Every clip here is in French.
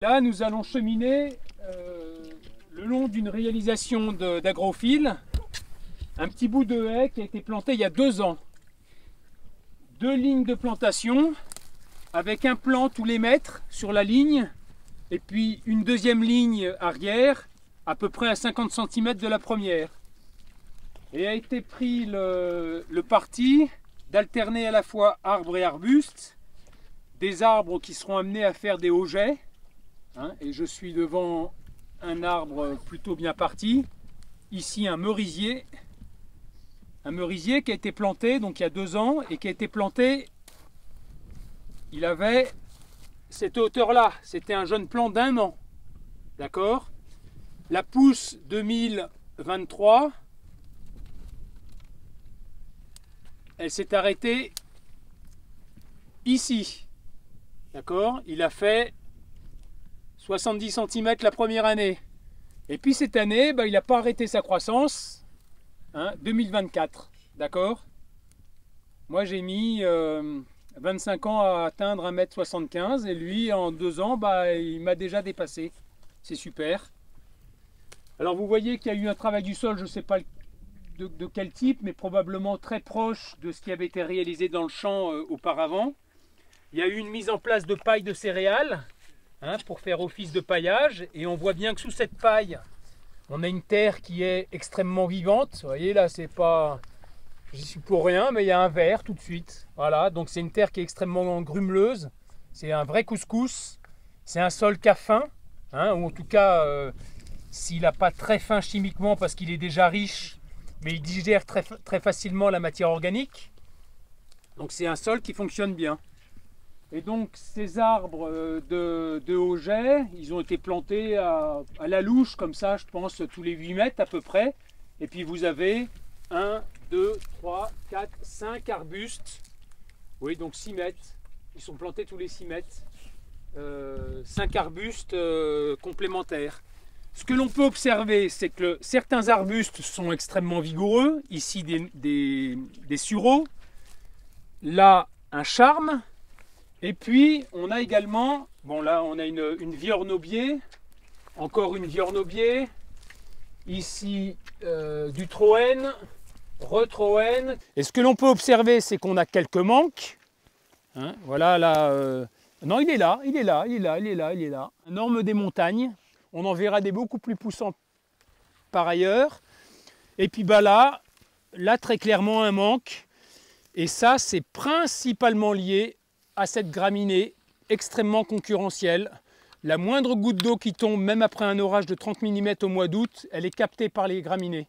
Là, nous allons cheminer le long d'une réalisation d'agrophile, un petit bout de haie qui a été planté il y a 2 ans. 2 lignes de plantation avec un plant tous les mètres sur la ligne et puis une deuxième ligne arrière à peu près à 50 cm de la première. Et a été pris le parti d'alterner à la fois arbres et arbustes, des arbres qui seront amenés à faire des augets. Et je suis devant un arbre plutôt bien parti. Ici un merisier qui a été planté donc il y a 2 ans et qui a été planté, il avait cette hauteur-là, c'était un jeune plant d'1 an. D'accord? La pousse 2023, elle s'est arrêtée ici. D'accord? Il a fait 70 cm la première année. Et puis cette année, il n'a pas arrêté sa croissance. 2024. D'accord? Moi j'ai mis 25 ans à atteindre 1,75 m et lui en 2 ans, il m'a déjà dépassé. C'est super. Alors vous voyez qu'il y a eu un travail du sol, je ne sais pas de quel type, mais probablement très proche de ce qui avait été réalisé dans le champ auparavant. Il y a eu une mise en place de paille de céréales. Pour faire office de paillage, et on voit bien que sous cette paille on a une terre qui est extrêmement vivante. Vous voyez là, c'est pas, j'y suis pour rien, mais il y a un vert tout de suite. Voilà, donc c'est une terre qui est extrêmement grumeleuse, c'est un vrai couscous, c'est un sol qui a faim, ou en tout cas s'il n'a pas très faim chimiquement parce qu'il est déjà riche, mais il digère très facilement la matière organique, donc c'est un sol qui fonctionne bien. Et donc ces arbres de auget, ils ont été plantés à la louche comme ça, je pense tous les 8 mètres à peu près. Et puis vous avez 1, 2, 3, 4, 5 arbustes. Oui, donc 6 mètres. Ils sont plantés tous les 6 mètres. 5 arbustes complémentaires. Ce que l'on peut observer, c'est que certains arbustes sont extrêmement vigoureux. Ici des sureaux. Là, un charme. Et puis on a également, là on a une viorne-aubier, encore une viorne-aubier, ici du troène, retroène. Et ce que l'on peut observer, c'est qu'on a quelques manques. Voilà là, non il est là. Un orme des montagnes, on en verra des beaucoup plus poussants par ailleurs. Et puis là très clairement un manque. Et ça c'est principalement lié à cette graminée extrêmement concurrentielle. La moindre goutte d'eau qui tombe, même après un orage de 30 mm au mois d'août, elle est captée par les graminées.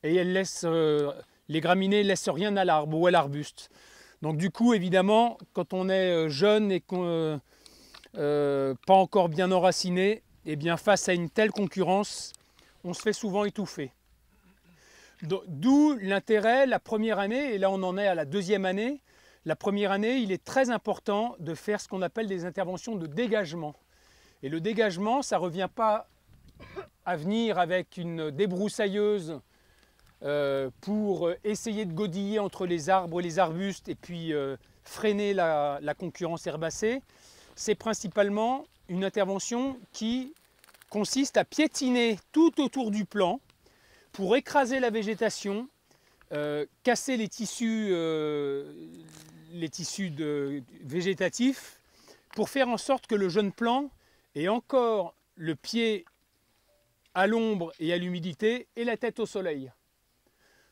Et les graminées ne laissent rien à l'arbre ou à l'arbuste. Donc du coup, évidemment, quand on est jeune et pas encore bien enraciné, face à une telle concurrence, on se fait souvent étouffer. D'où l'intérêt, la première année, et là on en est à la 2e année, la première année, il est très important de faire ce qu'on appelle des interventions de dégagement. Et le dégagement, ça ne revient pas à venir avec une débroussailleuse pour essayer de godiller entre les arbres et les arbustes et puis freiner la concurrence herbacée. C'est principalement une intervention qui consiste à piétiner tout autour du plant pour écraser la végétation, casser les tissus végétatifs pour faire en sorte que le jeune plant ait encore le pied à l'ombre et à l'humidité et la tête au soleil.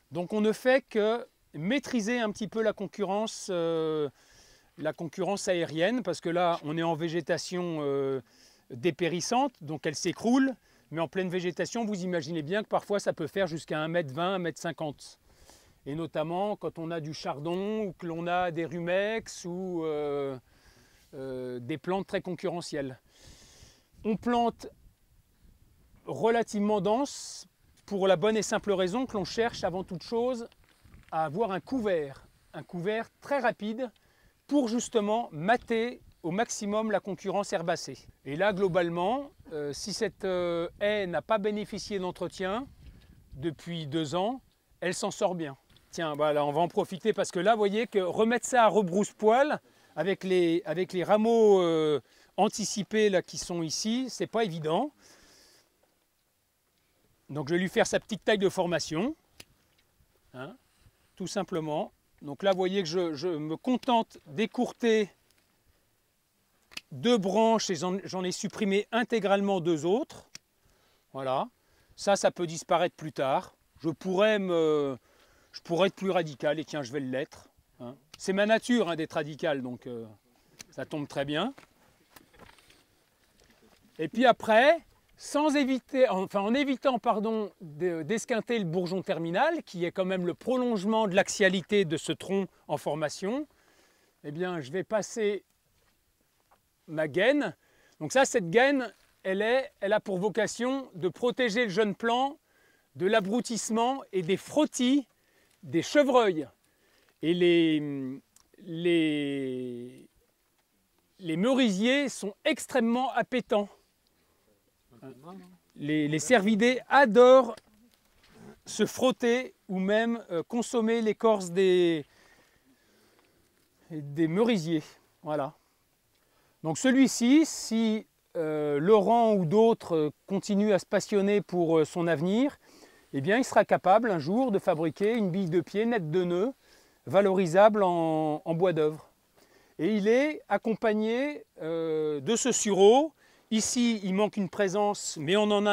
Donc on ne fait que maîtriser un petit peu la concurrence aérienne, parce que là on est en végétation dépérissante, donc elle s'écroule, mais en pleine végétation vous imaginez bien que parfois ça peut faire jusqu'à 1,20 m, 1,50 m. Et notamment quand on a du chardon ou que l'on a des rumex ou des plantes très concurrentielles. On plante relativement dense pour la bonne et simple raison que l'on cherche avant toute chose à avoir un couvert très rapide pour justement mater au maximum la concurrence herbacée. Et là globalement, si cette haie n'a pas bénéficié d'entretien depuis 2 ans, elle s'en sort bien. Tiens, voilà, on va en profiter parce que là, vous voyez que remettre ça à rebrousse-poil avec les rameaux anticipées là, qui sont ici, c'est pas évident. Donc je vais lui faire sa petite taille de formation, hein, tout simplement. Donc là, vous voyez que je me contente d'écourter 2 branches et j'en ai supprimé intégralement 2 autres. Voilà, ça peut disparaître plus tard. Je pourrais être plus radical et tiens, je vais l'être. Hein. C'est ma nature hein, d'être radical, donc ça tombe très bien. Et puis après, en évitant d'esquinter le bourgeon terminal, qui est quand même le prolongement de l'axialité de ce tronc en formation, eh bien, je vais passer ma gaine. Donc ça, cette gaine, elle a pour vocation de protéger le jeune plant de l'abroutissement et des frottis des chevreuils. Et les merisiers sont extrêmement appétants. Les cervidés adorent se frotter ou même consommer l'écorce des merisiers. Voilà. Donc celui-ci, si Laurent ou d'autres continuent à se passionner pour son avenir, eh bien il sera capable un jour de fabriquer une bille de pied nette de nœud, valorisable en bois d'œuvre. Et il est accompagné de ce sureau. Ici, il manque une présence, mais on en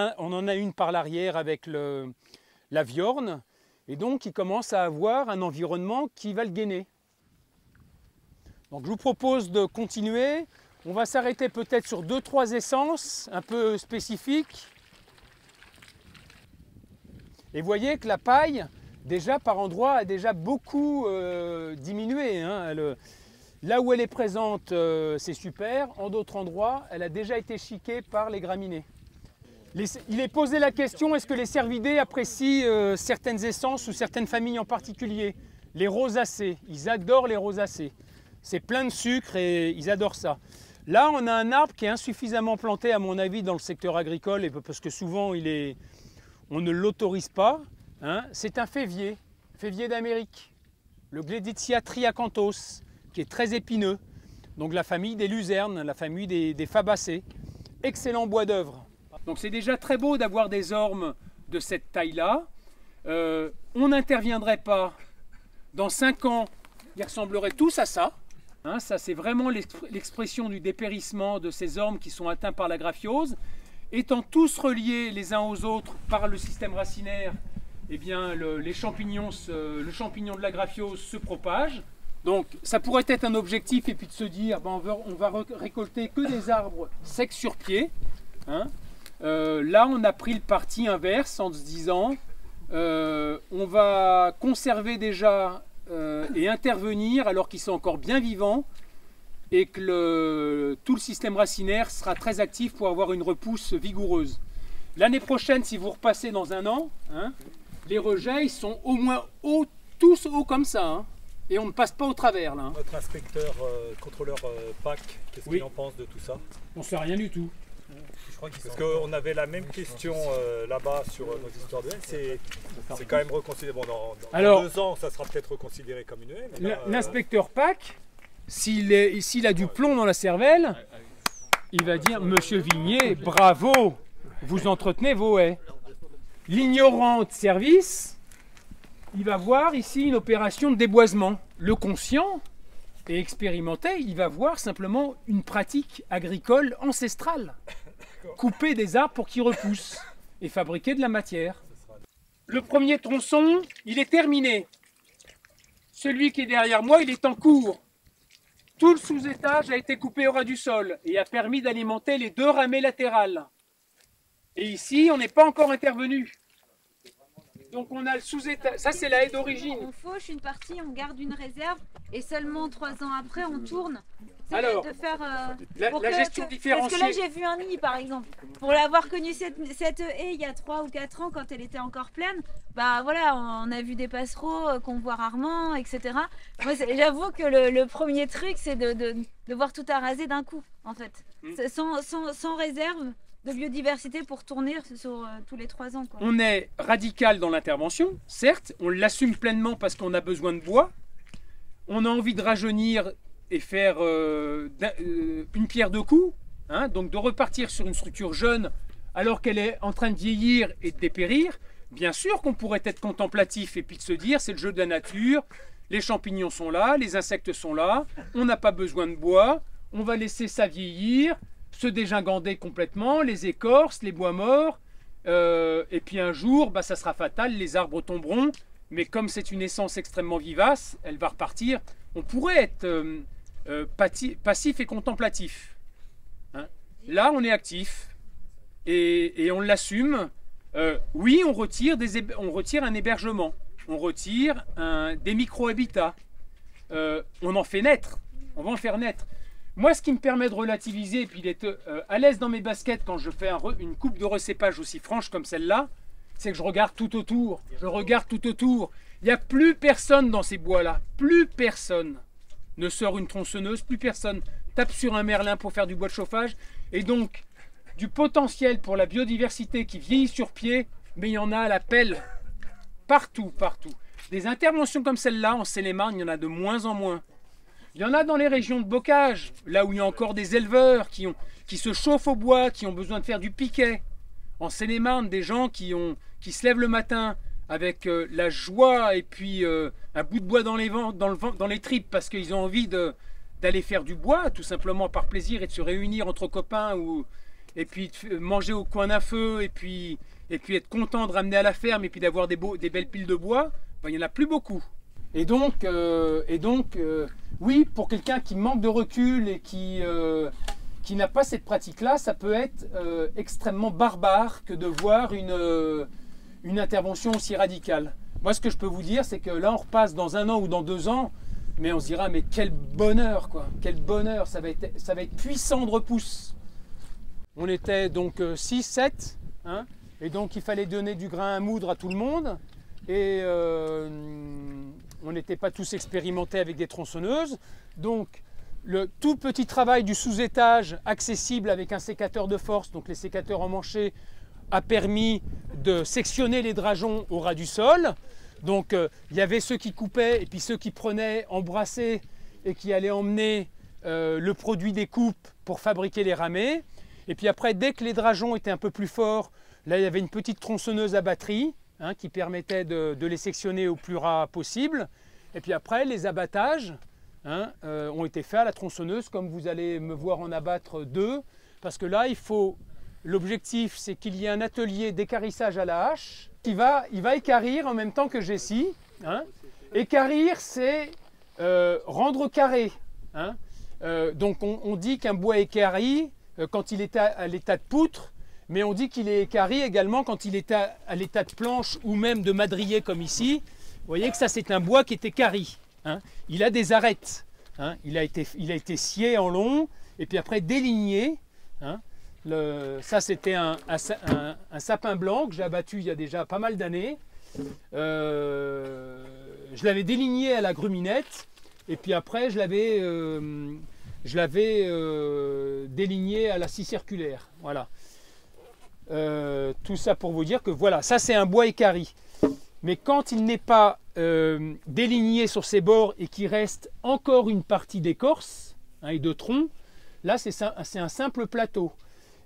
a une par l'arrière avec la viorne. Et donc, il commence à avoir un environnement qui va le gainer. Donc, je vous propose de continuer. On va s'arrêter peut-être sur 2-3 essences un peu spécifiques. Et vous voyez que la paille, déjà par endroits, a déjà beaucoup diminué. Hein. Là où elle est présente, c'est super. En d'autres endroits, elle a déjà été chiquée par les graminées. Il est posé la question, est-ce que les cervidés apprécient certaines essences ou certaines familles en particulier? Les rosacées, ils adorent les rosacées. C'est plein de sucre et ils adorent ça. Là, on a un arbre qui est insuffisamment planté, à mon avis, dans le secteur agricole, et parce que souvent, on ne l'autorise pas. Hein. C'est un févier d'Amérique, le Gleditsia triacanthos, qui est très épineux, donc la famille des luzernes, la famille des fabacées. Excellent bois d'œuvre. Donc c'est déjà très beau d'avoir des ormes de cette taille-là. On n'interviendrait pas. Dans 5 ans, ils ressembleraient tous à ça. Hein, ça, c'est vraiment l'expression du dépérissement de ces ormes qui sont atteints par la graphiose. Étant tous reliés les uns aux autres par le système racinaire, eh bien, le champignon de la graphiose se propage. Donc ça pourrait être un objectif et puis de se dire ben, on va récolter que des arbres secs sur pied. Hein. Là on a pris le parti inverse en se disant on va conserver déjà et intervenir alors qu'ils sont encore bien vivants et que tout le système racinaire sera très actif pour avoir une repousse vigoureuse. L'année prochaine, si vous repassez dans 1 an, hein, les rejets ils sont au moins tous hauts comme ça. Hein. Et on ne passe pas au travers là. Notre inspecteur contrôleur PAC, qu'est-ce qu'il en pense de tout ça? On ne sait rien du tout. Parce qu'on avait la même question là-bas sur nos histoires de haie. C'est quand même reconsidéré. Bon, dans 2 ans, ça sera peut-être reconsidéré comme une haie. L'inspecteur PAC, s'il a du plomb dans la cervelle, il va dire Monsieur Vignier, bravo, vous entretenez vos haies. L'ignorant de service, il va voir ici une opération de déboisement. Le conscient et expérimenté, il va voir simplement une pratique agricole ancestrale. Couper des arbres pour qu'ils repoussent et fabriquer de la matière. Le premier tronçon, il est terminé. Celui qui est derrière moi, il est en cours. Tout le sous-étage a été coupé au ras du sol et a permis d'alimenter les 2 ramées latérales. Et ici, on n'est pas encore intervenu. Donc on a le sous-étage, ça c'est la haie d'origine. On fauche une partie, on garde une réserve et seulement 3 ans après on tourne. Alors, de faire, la gestion différenciée. Parce que là j'ai vu un nid par exemple. Pour l'avoir connu cette haie il y a 3 ou 4 ans quand elle était encore pleine, bah voilà, on a vu des passereaux qu'on voit rarement, etc. Moi j'avoue que le premier truc c'est de voir tout araser d'un coup en fait. Sans réserve de biodiversité pour tourner sur tous les 3 ans. Quoi. On est radical dans l'intervention, certes, on l'assume pleinement parce qu'on a besoin de bois. On a envie de rajeunir et faire une pierre 2 coups, hein, donc de repartir sur une structure jeune alors qu'elle est en train de vieillir et de dépérir, bien sûr qu'on pourrait être contemplatif et puis de se dire c'est le jeu de la nature, les champignons sont là, les insectes sont là, on n'a pas besoin de bois, on va laisser ça vieillir, se dégingandrer complètement, les écorces, les bois morts, et puis un jour, bah, ça sera fatal, les arbres tomberont, mais comme c'est une essence extrêmement vivace, elle va repartir. On pourrait être passif et contemplatif. Hein. Là, on est actif et on l'assume. Oui, on retire un hébergement, on retire des micro-habitats. On en fait naître, on va en faire naître. Moi, ce qui me permet de relativiser et puis d'être à l'aise dans mes baskets quand je fais une coupe de recépage aussi franche comme celle-là, c'est que je regarde tout autour. Je regarde tout autour. Il n'y a plus personne dans ces bois-là. Plus personne ne sort une tronçonneuse. Plus personne tape sur un merlin pour faire du bois de chauffage. Et donc, du potentiel pour la biodiversité qui vieillit sur pied, mais il y en a à la pelle. Partout, partout. Des interventions comme celle-là, en Seine-et-Marne, il y en a de moins en moins. Il y en a dans les régions de bocage, là où il y a encore des éleveurs qui se chauffent au bois, qui ont besoin de faire du piquet. En Seine-et-Marne, des gens qui se lèvent le matin avec la joie et puis un bout de bois dans les tripes parce qu'ils ont envie d'aller faire du bois, tout simplement par plaisir et de se réunir entre copains et puis de manger au coin d'un feu et puis être content de ramener à la ferme et puis d'avoir des belles piles de bois, ben, il n'y en a plus beaucoup. Et donc oui, pour quelqu'un qui manque de recul et qui n'a pas cette pratique-là, ça peut être extrêmement barbare que de voir une intervention aussi radicale. Moi, ce que je peux vous dire, c'est que là, on repasse dans 1 an ou dans 2 ans, mais on se dira, mais quel bonheur, quoi. Quel bonheur, ça va être puissant de repousse. On était donc 6, 7, hein, et donc il fallait donner du grain à moudre à tout le monde, et on n'était pas tous expérimentés avec des tronçonneuses, donc le tout petit travail du sous-étage accessible avec un sécateur de force, donc les sécateurs emmanchés, a permis de sectionner les drageons au ras du sol. Donc il y avait ceux qui coupaient et puis ceux qui prenaient, embrassaient et qui allaient emmener le produit des coupes pour fabriquer les ramets. Et puis après, dès que les drageons étaient un peu plus forts, là il y avait une petite tronçonneuse à batterie, hein, qui permettait de les sectionner au plus ras possible. Et puis après, les abattages, hein, ont été faits à la tronçonneuse, comme vous allez me voir en abattre 2, parce que là, l'objectif, c'est qu'il y ait un atelier d'équarrissage à la hache. Il va équarrir en même temps que j'essie. Hein. Équarrir, c'est rendre carré. Hein. Donc on dit qu'un bois équarri quand il est à l'état de poutre, mais on dit qu'il est équarri également quand il est à l'état de planche ou même de madrier comme ici. Vous voyez que ça, c'est un bois qui est équarri. Hein. Il a des arêtes. Hein. Il a été scié en long et puis après déligné. Hein. Ça, c'était un sapin blanc que j'ai abattu il y a déjà pas mal d'années. Je l'avais déligné à la gruminette et puis après je l'avais déligné à la scie circulaire. Voilà. Tout ça pour vous dire que voilà, ça c'est un bois équarri. Mais quand il n'est pas déligné sur ses bords et qu'il reste encore une partie d'écorce, hein, et de tronc, là c'est un simple plateau.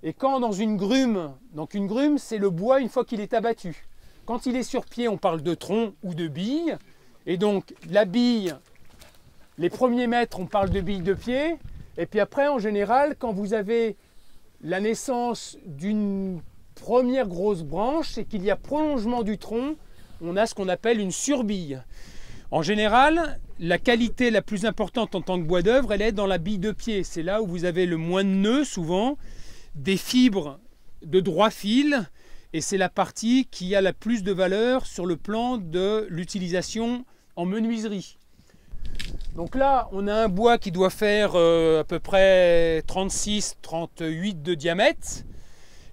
Et quand dans une grume, donc une grume c'est le bois une fois qu'il est abattu. Quand il est sur pied, on parle de tronc ou de bille. Et donc la bille, les premiers mètres, on parle de bille de pied. Et puis après, en général, quand vous avez la naissance d'une première grosse branche, c'est qu'il y a prolongement du tronc, on a ce qu'on appelle une surbille. En général, la qualité la plus importante en tant que bois d'œuvre, elle est dans la bille de pied. C'est là où vous avez le moins de nœuds souvent, des fibres de droit fil, et c'est la partie qui a la plus de valeur sur le plan de l'utilisation en menuiserie. Donc là, on a un bois qui doit faire à peu près 36-38 de diamètre.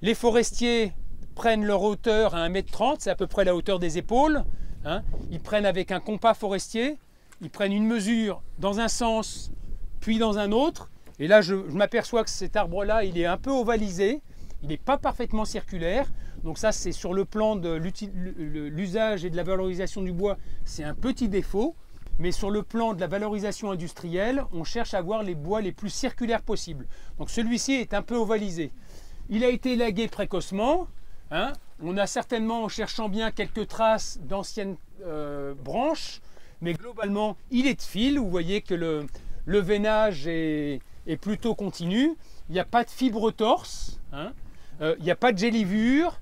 Les forestiers prennent leur hauteur à 1,30 m, c'est à peu près la hauteur des épaules. Hein. Ils prennent avec un compas forestier, ils prennent une mesure dans un sens, puis dans un autre. Et là, je m'aperçois que cet arbre-là, il est un peu ovalisé, il n'est pas parfaitement circulaire. Donc ça, c'est sur le plan de l'usage et de la valorisation du bois, c'est un petit défaut. mais sur le plan de la valorisation industrielle, on cherche à avoir les bois les plus circulaires possibles. Donc celui-ci est un peu ovalisé. Il a été élagué précocement. Hein. On a certainement, en cherchant bien, quelques traces d'anciennes branches, mais globalement, il est de fil. Vous voyez que le veinage est plutôt continu. Il n'y a pas de fibre torse, hein. Il n'y a pas de gélivure.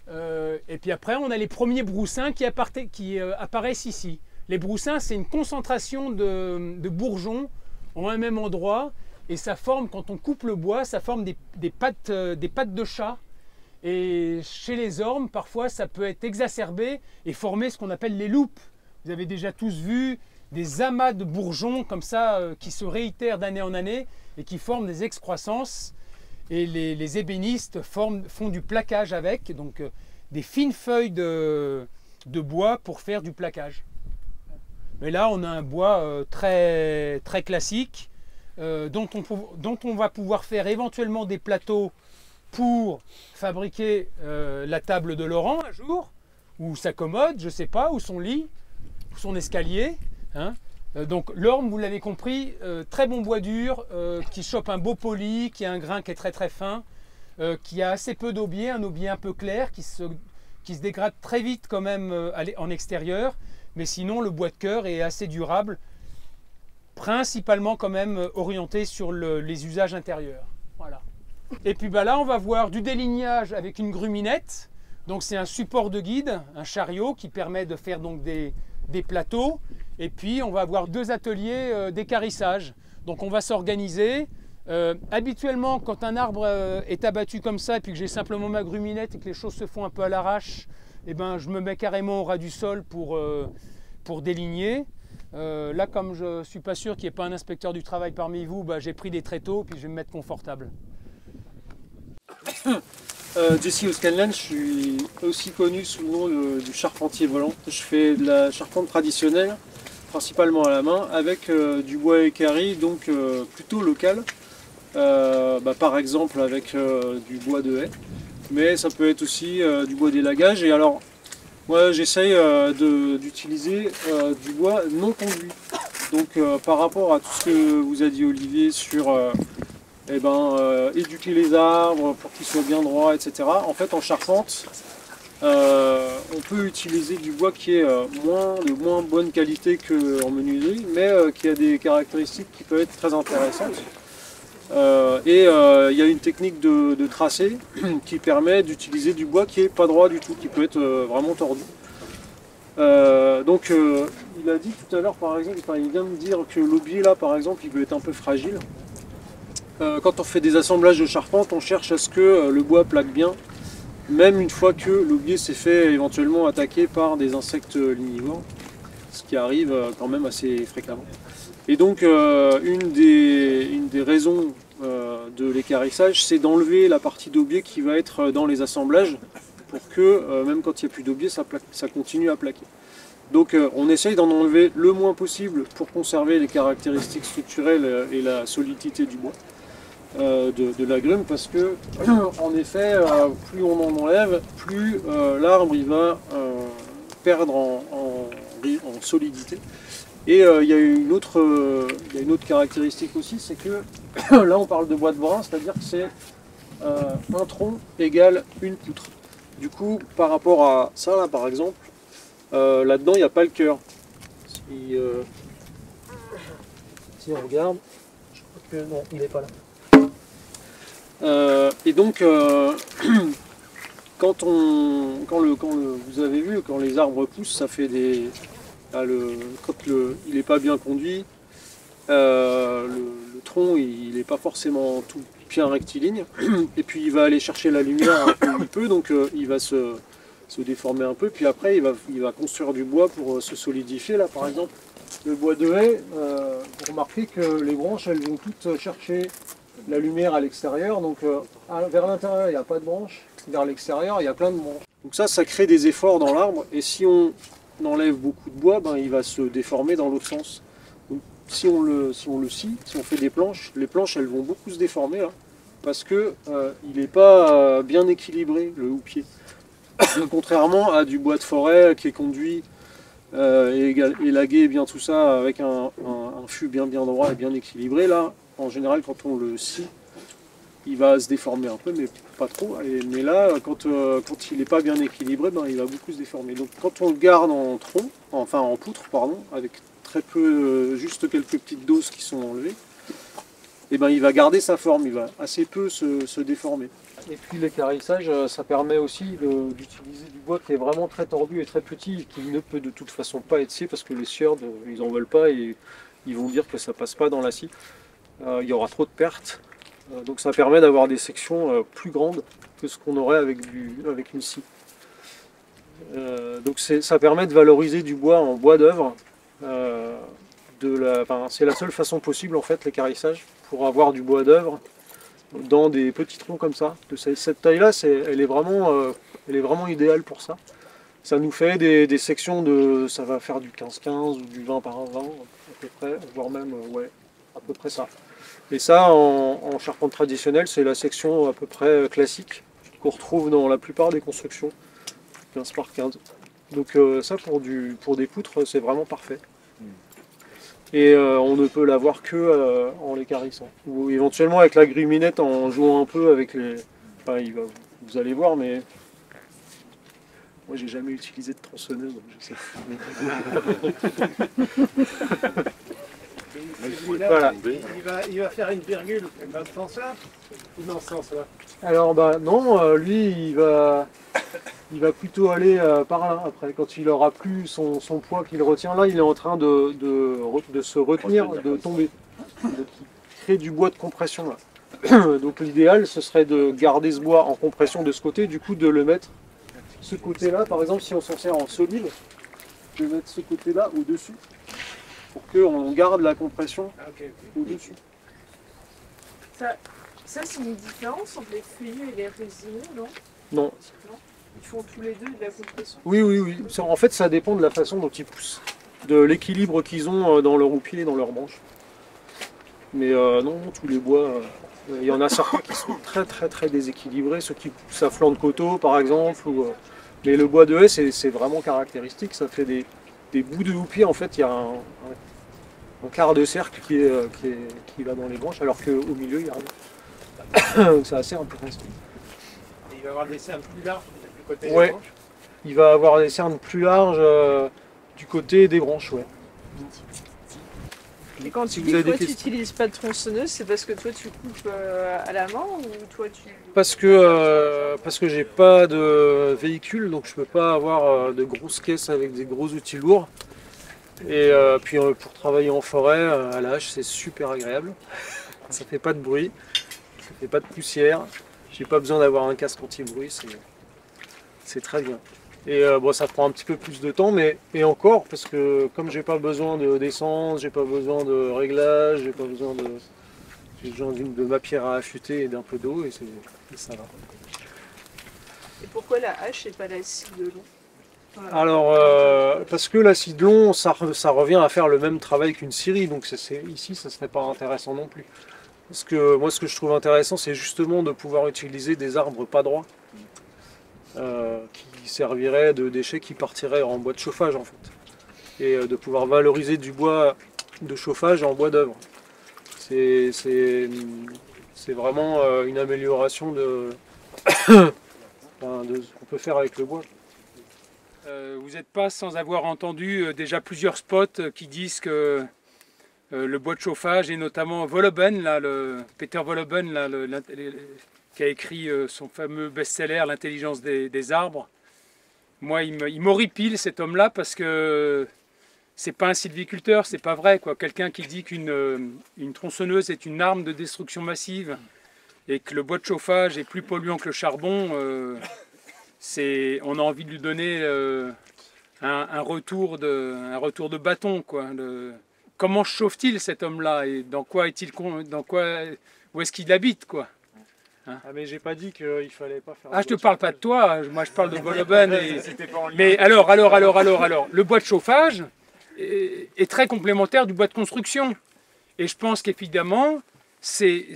Et puis après, on a les premiers broussins qui apparaissent ici. Les broussins, c'est une concentration de bourgeons en un même endroit. Et ça forme, quand on coupe le bois, ça forme des pattes de chat. Et chez les ormes, parfois, ça peut être exacerbé et former ce qu'on appelle les loupes. Vous avez déjà tous vu des amas de bourgeons comme ça qui se réitèrent d'année en année et qui forment des excroissances. Et les ébénistes font du plaquage avec, donc des fines feuilles de bois pour faire du plaquage. Mais là, on a un bois très, très classique dont on va pouvoir faire éventuellement des plateaux pour fabriquer la table de Laurent un jour, ou sa commode, je ne sais pas, ou son lit, ou son escalier. Hein. Donc l'orme, vous l'avez compris, très bon bois dur, qui chope un beau poli, qui a un grain qui est très très fin, qui a assez peu d'aubier, un aubier un peu clair, qui se dégrade très vite quand même en extérieur, mais sinon le bois de cœur est assez durable, principalement quand même orienté sur les usages intérieurs. Voilà. Et puis là, on va voir du délignage avec une gruminette. Donc c'est un support de guide, un chariot qui permet de faire donc des plateaux. Et puis on va avoir 2 ateliers d'équarrissage. Donc on va s'organiser. Habituellement, quand un arbre est abattu comme ça, et puis que j'ai simplement ma gruminette et que les choses se font un peu à l'arrache, eh ben, je me mets carrément au ras du sol pour déligner. Là, comme je ne suis pas sûr qu'il n'y ait pas un inspecteur du travail parmi vous, bah, j'ai pris des tréteaux, puis je vais me mettre confortable. Jesse O'Scanlan, je suis aussi connu sous le nom du charpentier volant. Je fais de la charpente traditionnelle, principalement à la main, avec du bois équarri, donc plutôt local. Par exemple avec du bois de haie, mais ça peut être aussi du bois d'élagage. Et alors, moi j'essaye d'utiliser du bois non conduit. Donc par rapport à tout ce que vous a dit Olivier sur éduquer les arbres pour qu'ils soient bien droits, etc. En fait, en charpente, on peut utiliser du bois qui est de moins bonne qualité qu'en menuiserie, mais qui a des caractéristiques qui peuvent être très intéressantes. Il y a une technique de tracé qui permet d'utiliser du bois qui n'est pas droit du tout, qui peut être vraiment tordu. Il a dit tout à l'heure, par exemple, il vient de dire que l'aubier là, par exemple, il peut être un peu fragile. Quand on fait des assemblages de charpente, on cherche à ce que le bois plaque bien, même une fois que l'aubier s'est fait éventuellement attaquer par des insectes lignivores, ce qui arrive quand même assez fréquemment. Et donc une des raisons de l'équarrissage, c'est d'enlever la partie d'aubier qui va être dans les assemblages pour que même quand il n'y a plus d'aubier, ça continue à plaquer. Donc on essaye d'en enlever le moins possible pour conserver les caractéristiques structurelles et la solidité du bois, de la grume, parce que en effet, plus on en enlève, plus l'arbre il va perdre en solidité. Et il y a une autre caractéristique aussi, c'est que là on parle de bois de brin, c'est-à-dire que c'est un tronc égale une poutre. Du coup, par rapport à ça là par exemple, là-dedans il n'y a pas le cœur. Si on regarde, je crois que non, il n'est pas là. Et donc, vous avez vu, quand les arbres poussent, ça fait des... quand il n'est pas bien conduit, le tronc il n'est pas forcément tout bien rectiligne, et puis il va aller chercher la lumière un peu où il peut, donc il va se déformer un peu, puis après il va construire du bois pour se solidifier. Là par exemple, le bois de haie, vous remarquez que les branches elles vont toutes chercher la lumière à l'extérieur, donc vers l'intérieur il n'y a pas de branches, vers l'extérieur il y a plein de branches. Donc ça crée des efforts dans l'arbre, et si on enlève beaucoup de bois, il va se déformer dans l'autre sens. Donc, si on le scie, si on fait des planches, les planches elles vont beaucoup se déformer là, parce que il n'est pas bien équilibré le houppier. Contrairement à du bois de forêt qui est conduit élaguer bien tout ça avec un fût bien droit et bien équilibré. Là, en général, quand on le scie, il va se déformer un peu, mais pas trop. Mais là, quand il n'est pas bien équilibré, ben, il va beaucoup se déformer. Donc quand on le garde en tronc, enfin en poutre, pardon, avec très peu, juste quelques petites doses qui sont enlevées, et ben, il va garder sa forme, il va assez peu se déformer. Et puis l'équarrissage, ça permet aussi d'utiliser du bois qui est vraiment très tordu et très petit, qui ne peut de toute façon pas être scié, parce que les scieurs, ils n'en veulent pas et ils vont dire que ça passe pas dans la scie. Il y aura trop de pertes. Donc ça permet d'avoir des sections plus grandes que ce qu'on aurait avec une scie. Donc ça permet de valoriser du bois en bois d'œuvre. C'est la seule façon possible en fait, l'équarrissage, pour avoir du bois d'œuvre dans des petits troncs comme ça. De cette taille-là, elle est vraiment idéale pour ça. Ça nous fait des sections ça va faire du 15-15 ou du 20 par 20 à peu près, voire même, ouais, à peu près ça. Et ça, en charpente traditionnelle, c'est la section à peu près classique qu'on retrouve dans la plupart des constructions, 15 par 15. Donc ça, pour des poutres, c'est vraiment parfait. Et on ne peut l'avoir que en l'équarrissant. Ou éventuellement avec la gruminette en jouant un peu avec les... Enfin, vous allez voir, mais... Moi, j'ai jamais utilisé de tronçonneuse, donc je sais. Voilà. Il va faire une virgule dans ce sens-là ou dans ce sens-là? Alors non, lui il va plutôt aller par là après, quand il aura plus son poids qu'il retient. Là il est en train de se retenir, de tomber, de créer du bois de compression là. Donc l'idéal ce serait de garder ce bois en compression de ce côté, du coup de le mettre ce côté là, par exemple si on s'en sert en solide, de mettre ce côté là au-dessus, pour qu'on garde la compression au-dessus. Ça c'est une différence entre les feuillus et les résineux, non? Non. Ils font tous les deux de la compression? Oui. En fait, ça dépend de la façon dont ils poussent, de l'équilibre qu'ils ont dans leur houppier et dans leurs branches. Mais non, tous les bois, il y en a certains qui sont très déséquilibrés, ceux qui poussent à flanc de coteau par exemple. Mais le bois de haie, c'est vraiment caractéristique, ça fait des bouts de houppier. En fait, il y a un quart de cercle qui va dans les branches, alors qu'au milieu, il n'y a rien. C'est assez intéressant. Et il va avoir des cernes plus larges du côté des branches? Il va avoir des cernes plus larges du côté des branches, ouais. Et quand tu dis que toi tu n'utilises pas de tronçonneuse, c'est parce que toi tu coupes à la main ou toi tu... Parce que j'ai pas de véhicule, donc je peux pas avoir de grosses caisses avec des gros outils lourds. Et puis pour travailler en forêt, à la hache, c'est super agréable. Ça fait pas de bruit, ça fait pas de poussière. J'ai pas besoin d'avoir un casque anti-bruit, c'est très bien. Et bon, ça prend un petit peu plus de temps, et encore, parce que comme j'ai pas besoin d'essence, j'ai pas besoin de réglage, j'ai besoin de ma pierre à affûter et d'un peu d'eau, et ça va. Et pourquoi la hache et pas la scie de long? Alors, parce que la scie de long, ça revient à faire le même travail qu'une scierie, donc ici, ça serait pas intéressant non plus. Parce que moi, ce que je trouve intéressant, c'est justement de pouvoir utiliser des arbres pas droits, qui serviraient de déchets qui partiraient en bois de chauffage en fait, et de pouvoir valoriser du bois de chauffage en bois d'œuvre. C'est vraiment une amélioration de ce qu'on peut faire avec le bois. Vous n'êtes pas sans avoir entendu déjà plusieurs spots qui disent que le bois de chauffage, et notamment Wolleben, là, Peter Wolleben, là, qui a écrit son fameux best-seller L'intelligence des arbres. Moi, il m'horripile cet homme-là parce que c'est pas un sylviculteur, c'est pas vrai, quoi. Quelqu'un qui dit qu'une tronçonneuse est une arme de destruction massive et que le bois de chauffage est plus polluant que le charbon, on a envie de lui donner un retour de bâton, quoi. Comment chauffe-t-il cet homme-là et dans quoi où est-ce qu'il habite, quoi? Hein? Ah mais j'ai pas dit qu'il fallait pas faire... Ah, je te parle pas de toi, moi je parle de Wolleben. Mais alors, le bois de chauffage est très complémentaire du bois de construction. Et je pense qu'évidemment, c'est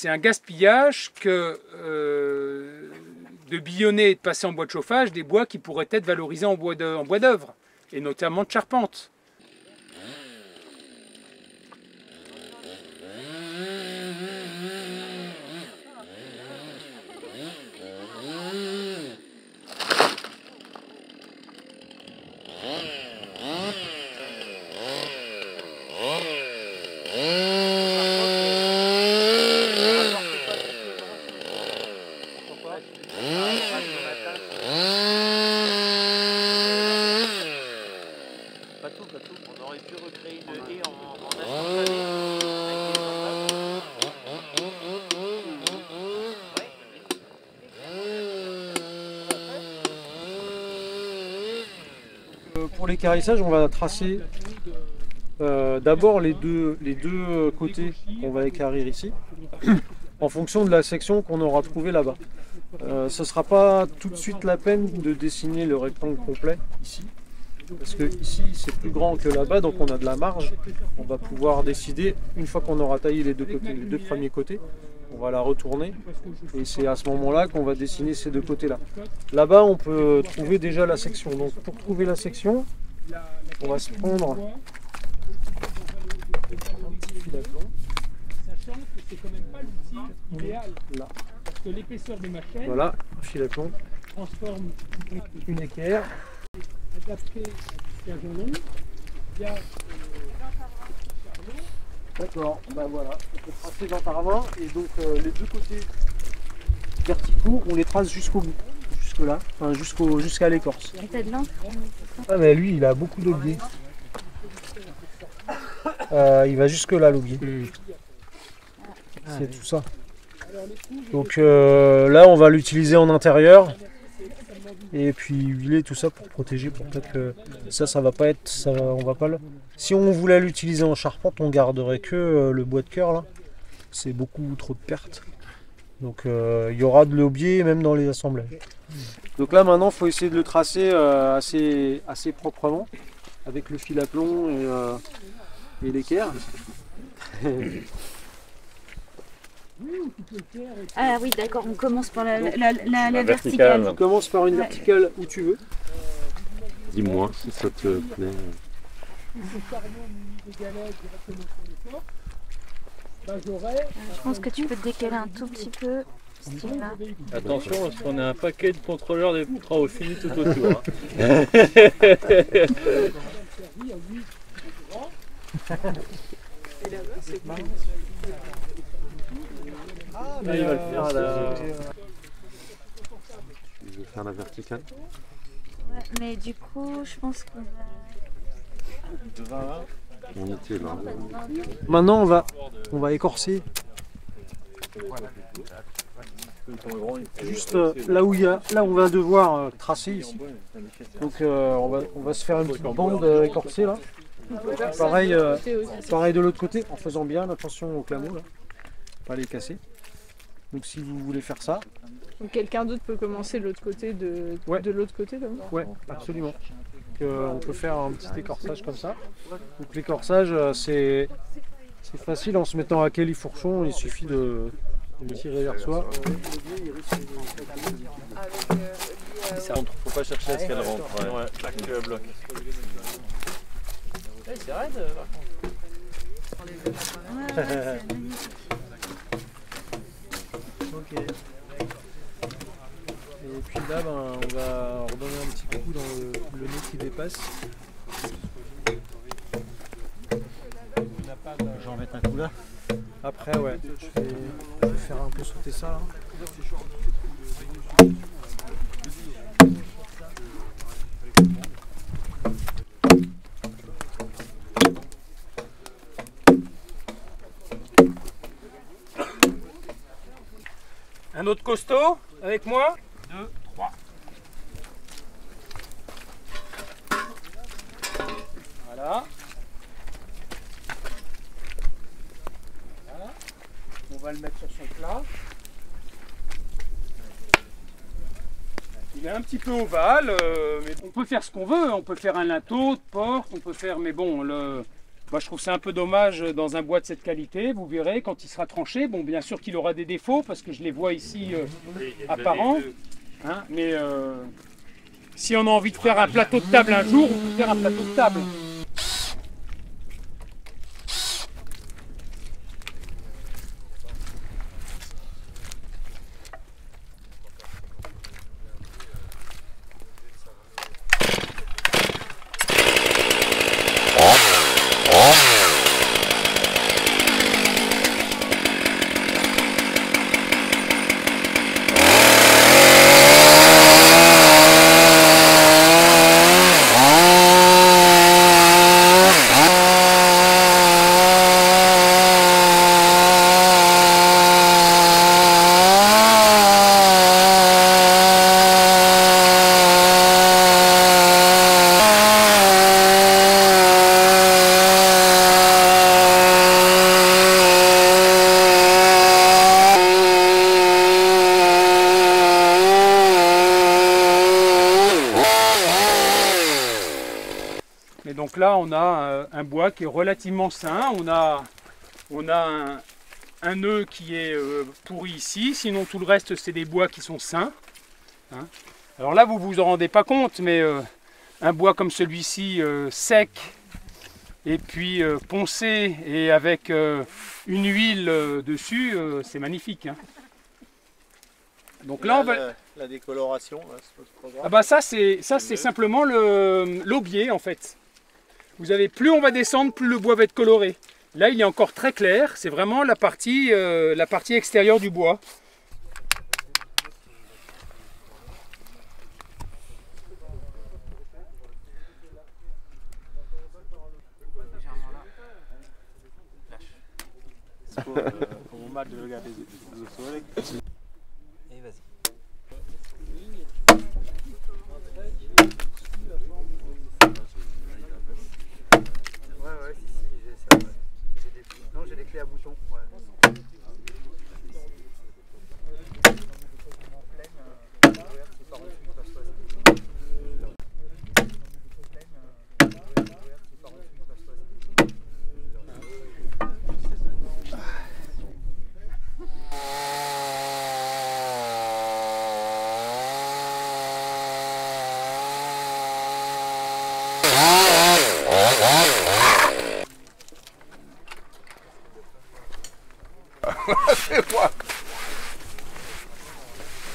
un gaspillage que de billonner et de passer en bois de chauffage des bois qui pourraient être valorisés en bois d'œuvre. et notamment de charpente. On aurait pu recréer une haie en assemblage. Pour l'équarrissage, on va tracer d'abord les deux côtés qu'on va équarrir ici, en fonction de la section qu'on aura trouvée là-bas. Ce ne sera pas tout de suite la peine de dessiner le rectangle complet ici, parce que ici c'est plus grand que là-bas, donc on a de la marge. On va pouvoir décider, une fois qu'on aura taillé les deux premiers côtés, on va la retourner et c'est à ce moment-là qu'on va dessiner ces deux côtés-là. Là-bas on peut trouver déjà la section, donc pour trouver la section, on va se prendre un petit fil à plomb. Sachant que c'est quand même pas l'outil idéal. Là. Parce que l'épaisseur de ma chaîne Voilà, un fil à plomb, transforme une équerre. adapté à du long. Il y a D'accord, ben voilà, on peut tracer dans ta main et donc les deux côtés verticaux, on les trace jusqu'au bout, jusque là, enfin jusqu'à l'écorce. Et t'as de l'encre? Ah mais lui il a beaucoup d'aubier. Il va jusque là l'aubier. C'est tout ça. Donc là on va l'utiliser en intérieur et puis huiler tout ça pour protéger, pour peut-être que ça va pas être, on va pas le... Si on voulait l'utiliser en charpente, on garderait que le bois de cœur là. C'est beaucoup trop de pertes. Donc il y aura de l'aubier même dans les assemblages. Donc là maintenant il faut essayer de le tracer assez proprement avec le fil à plomb et l'équerre. Ah oui, d'accord, on commence par la verticale. Tu commences par une verticale où tu veux. Dis-moi si ça te plaît. Je pense que tu peux te décaler un tout petit peu. Style-là. Attention, parce qu'on a un paquet de contrôleurs des travaux finis tout autour. Hein. Et là-bas, c'est quoi? Ah, mais il va le faire là. Tu veux faire la verticale? Ouais, mais du coup, je pense qu'on va... On était là. Maintenant on va écorcer. Juste là où là on va devoir tracer ici. Donc on va se faire une petite bande écorcée là. Pareil, pareil de l'autre côté, en faisant bien attention aux clameaux là, pas les casser. Donc si vous voulez faire ça. Donc quelqu'un d'autre peut commencer de l'autre côté de l'autre côté là. Ouais, absolument. On peut faire un petit écorçage comme ça. Donc l'écorçage c'est facile en se mettant à califourchon, il suffit de tirer vers soi. Ça rentre, faut pas chercher à ce qu'elle rentre. Ouais, là que tu la bloques. C'est raide par contre. Ok. Et puis là, on va redonner un petit coup dans le nez qui dépasse. J'en mets un coup là. Après, ouais, je vais faire un peu sauter ça là. un autre costaud avec moi. 2, 3. Voilà. Voilà. On va le mettre sur son plat. Il est un petit peu ovale, mais on peut faire ce qu'on veut. On peut faire un linteau de porte, on peut faire, mais bon, moi je trouve c'est un peu dommage dans un bois de cette qualité. Vous verrez quand il sera tranché. Bon, bien sûr qu'il aura des défauts parce que je les vois ici apparents, hein, mais Si on a envie de faire un plateau de table un jour, on peut faire un plateau de table. Et donc là, on a un bois qui est relativement sain. On a un nœud qui est pourri ici. Sinon, tout le reste, c'est des bois qui sont sains. Hein. Alors là, vous ne vous en rendez pas compte, mais un bois comme celui-ci, sec, et puis poncé, et avec une huile dessus, c'est magnifique. Hein. Donc là, on va... La décoloration, là, c'est pas grave. Ah bah ça, c'est simplement l'aubier, en fait. Vous avez, plus on va descendre, plus le bois va être coloré. Là, il est encore très clair. C'est vraiment la partie extérieure du bois. Pour mal de regarder les soleil. Et vas-y. Ouais, si, j'ai ça. Ouais. Non, j'ai des clés à boutons. Ouais.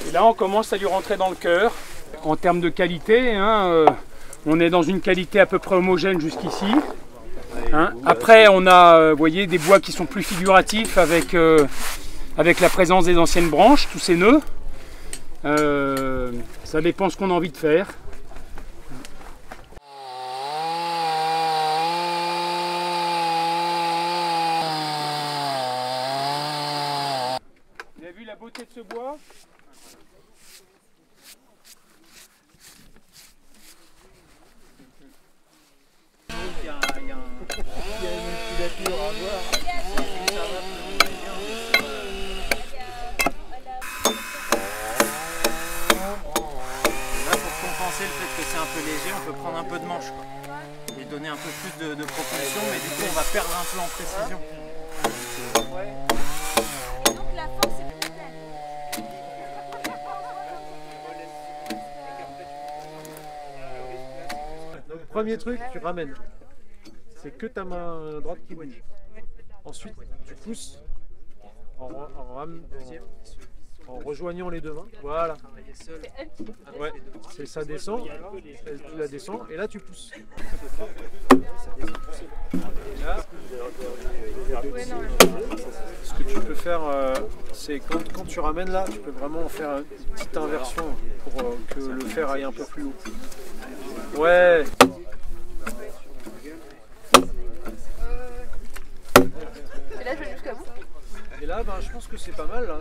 Et là, on commence à lui rentrer dans le cœur. En termes de qualité, hein, on est dans une qualité à peu près homogène jusqu'ici. Hein. Après, on a, vous voyez, des bois qui sont plus figuratifs avec la présence des anciennes branches, tous ces nœuds. Ça dépend ce qu'on a envie de faire. Vous avez vu la beauté de ce bois ? Il y a une filature à voir. Là, pour compenser le fait que c'est un peu léger, on peut prendre un peu de manche, quoi, et donner un peu plus de propulsion, mais du coup on va perdre un peu en précision. Donc la force est plus pleine. Donc, premier truc, tu ramènes. C'est que ta main droite qui bouge. Ensuite, tu pousses en rejoignant les deux mains. Voilà. Ouais, ça descend. Tu la descends et là tu pousses. Et là, ce que tu peux faire, c'est quand tu ramènes là, tu peux vraiment faire une petite inversion pour que le fer aille un peu plus haut. Ouais. Et là, je vais jusqu'à vous. Et là, ben, je pense que c'est pas mal. Là.